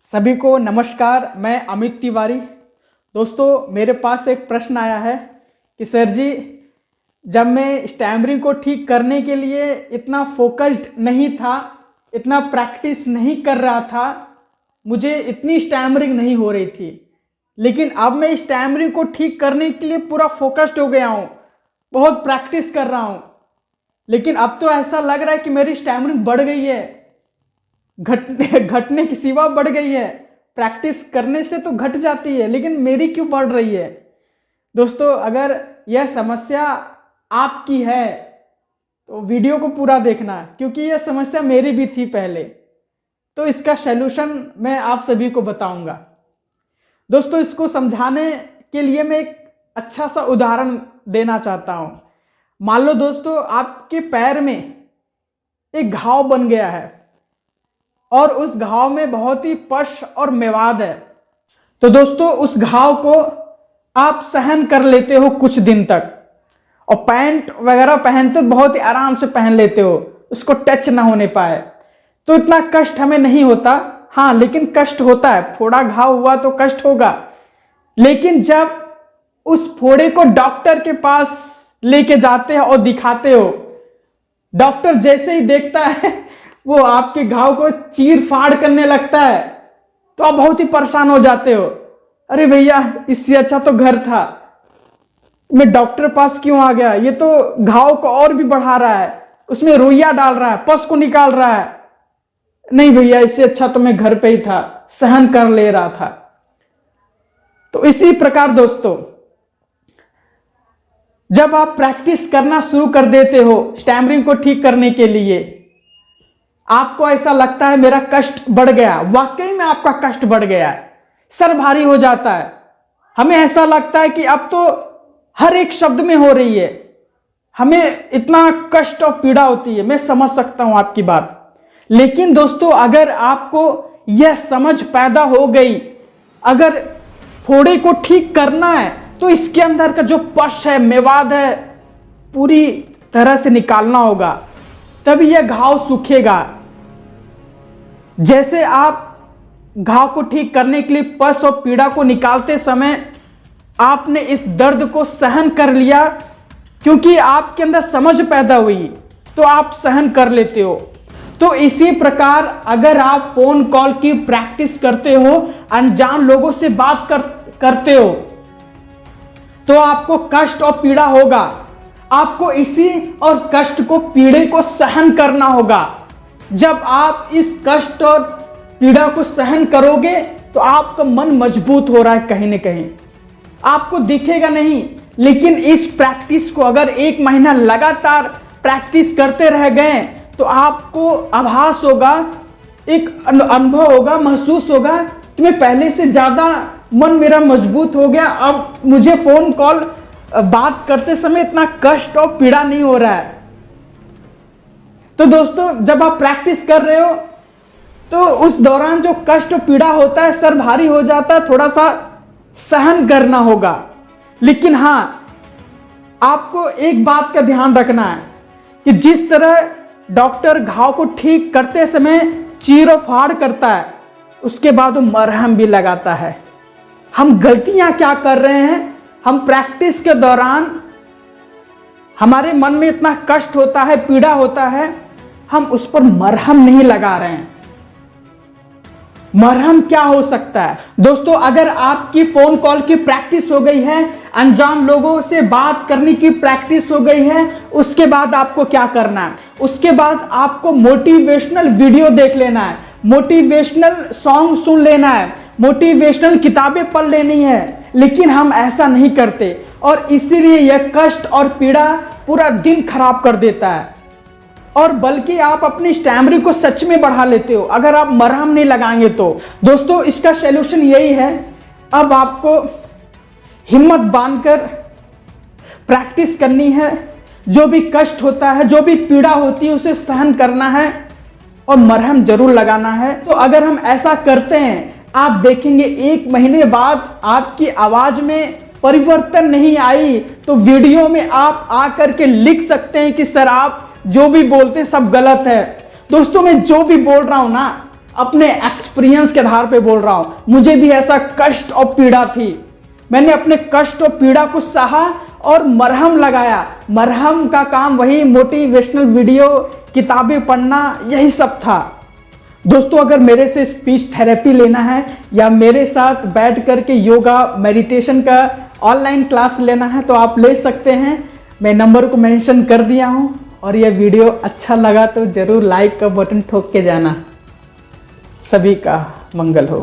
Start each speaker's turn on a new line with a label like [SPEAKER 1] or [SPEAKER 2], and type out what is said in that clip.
[SPEAKER 1] सभी को नमस्कार। मैं अमित तिवारी। दोस्तों, मेरे पास एक प्रश्न आया है कि सर जी, जब मैं स्टैमरिंग को ठीक करने के लिए इतना फोकस्ड नहीं था, इतना प्रैक्टिस नहीं कर रहा था, मुझे इतनी स्टैमरिंग नहीं हो रही थी, लेकिन अब मैं स्टैमरिंग को ठीक करने के लिए पूरा फोकस्ड हो गया हूँ, बहुत प्रैक्टिस कर रहा हूँ, लेकिन अब तो ऐसा लग रहा है कि मेरी स्टैमरिंग बढ़ गई है, घटने की सिवा बढ़ गई है। प्रैक्टिस करने से तो घट जाती है, लेकिन मेरी क्यों बढ़ रही है? दोस्तों, अगर यह समस्या आपकी है तो वीडियो को पूरा देखना, क्योंकि यह समस्या मेरी भी थी पहले। तो इसका सलूशन मैं आप सभी को बताऊंगा। दोस्तों, इसको समझाने के लिए मैं एक अच्छा सा उदाहरण देना चाहता हूं। मान लो दोस्तों, आपके पैर में एक घाव बन गया है और उस घाव में बहुत ही पश और मेवाद है। तो दोस्तों, उस घाव को आप सहन कर लेते हो कुछ दिन तक, और पैंट वगैरह पहनते बहुत ही आराम से पहन लेते हो, उसको टच ना होने पाए, तो इतना कष्ट हमें नहीं होता। हाँ, लेकिन कष्ट होता है, फोड़ा घाव हुआ तो कष्ट होगा। लेकिन जब उस फोड़े को डॉक्टर के पास लेके जाते हो और दिखाते हो, डॉक्टर जैसे ही देखता है वो आपके घाव को चीर फाड़ करने लगता है, तो आप बहुत ही परेशान हो जाते हो। अरे भैया, इससे अच्छा तो घर था, मैं डॉक्टर पास क्यों आ गया? ये तो घाव को और भी बढ़ा रहा है, उसमें रुइया डाल रहा है, पस को निकाल रहा है। नहीं भैया, इससे अच्छा तो मैं घर पे ही था, सहन कर ले रहा था। तो इसी प्रकार दोस्तों, जब आप प्रैक्टिस करना शुरू कर देते हो स्टैमरिंग को ठीक करने के लिए, आपको ऐसा लगता है मेरा कष्ट बढ़ गया। वाकई में आपका कष्ट बढ़ गया है, सर भारी हो जाता है। हमें ऐसा लगता है कि अब तो हर एक शब्द में हो रही है, हमें इतना कष्ट और पीड़ा होती है। मैं समझ सकता हूं आपकी बात, लेकिन दोस्तों, अगर आपको यह समझ पैदा हो गई, अगर फोड़े को ठीक करना है तो इसके अंदर का जो पश है, मेवाद है, पूरी तरह से निकालना होगा, तभी यह घाव सूखेगा। जैसे आप घाव को ठीक करने के लिए पस और पीड़ा को निकालते समय आपने इस दर्द को सहन कर लिया, क्योंकि आपके अंदर समझ पैदा हुई, तो आप सहन कर लेते हो। तो इसी प्रकार अगर आप फोन कॉल की प्रैक्टिस करते हो, अनजान लोगों से बात करते हो, तो आपको कष्ट और पीड़ा होगा। आपको इसी और कष्ट को, पीड़े को सहन करना होगा। जब आप इस कष्ट और पीड़ा को सहन करोगे तो आपका मन मजबूत हो रहा है, कहीं ना कहीं आपको दिखेगा नहीं, लेकिन इस प्रैक्टिस को अगर 1 महीना लगातार प्रैक्टिस करते रह गए तो आपको आभास होगा, एक अनुभव होगा, महसूस होगा कि मैं पहले से ज्यादा मन मेरा मजबूत हो गया। अब मुझे फोन कॉल बात करते समय इतना कष्ट और पीड़ा नहीं हो रहा है। तो दोस्तों, जब आप प्रैक्टिस कर रहे हो तो उस दौरान जो कष्ट और पीड़ा होता है, सर भारी हो जाता है, थोड़ा सा सहन करना होगा। लेकिन हां, आपको एक बात का ध्यान रखना है कि जिस तरह डॉक्टर घाव को ठीक करते समय चीर और फाड़ करता है, उसके बाद वो मरहम भी लगाता है। हम गलतियां क्या कर रहे हैं? हम प्रैक्टिस के दौरान हमारे मन में इतना कष्ट होता है, पीड़ा होता है, हम उस पर मरहम नहीं लगा रहे हैं। मरहम क्या हो सकता है? दोस्तों, अगर आपकी फोन कॉल की प्रैक्टिस हो गई है, अनजान लोगों से बात करने की प्रैक्टिस हो गई है, उसके बाद आपको क्या करना है? उसके बाद आपको मोटिवेशनल वीडियो देख लेना है, मोटिवेशनल सॉन्ग सुन लेना है, मोटिवेशनल किताबें पढ़ लेनी है। लेकिन हम ऐसा नहीं करते, और इसीलिए यह कष्ट और पीड़ा पूरा दिन खराब कर देता है, और बल्कि आप अपनी स्टैमरिंग को सच में बढ़ा लेते हो अगर आप मरहम नहीं लगाएंगे तो। दोस्तों, इसका सलूशन यही है, अब आपको हिम्मत बांधकर प्रैक्टिस करनी है। जो भी कष्ट होता है, जो भी पीड़ा होती है, उसे सहन करना है और मरहम जरूर लगाना है। तो अगर हम ऐसा करते हैं, आप देखेंगे 1 महीने बाद आपकी आवाज में परिवर्तन नहीं आई, तो वीडियो में आप आकर के लिख सकते हैं कि सर, आप जो भी बोलते हैं सब गलत है। दोस्तों, मैं जो भी बोल रहा हूं ना, अपने एक्सपीरियंस के आधार पे बोल रहा हूं। मुझे भी ऐसा कष्ट और पीड़ा थी, मैंने अपने कष्ट और पीड़ा को सहा और मरहम लगाया। मरहम का काम वही मोटिवेशनल वीडियो, किताबें पढ़ना, यही सब था। दोस्तों, अगर मेरे से स्पीच थेरेपी लेना है या मेरे साथ बैठ करके योगा मेडिटेशन का ऑनलाइन क्लास लेना है तो आप ले सकते हैं। मैं नंबर को मेंशन कर दिया हूं। और यह वीडियो अच्छा लगा तो ज़रूर लाइक का बटन ठोक के जाना। सभी का मंगल हो।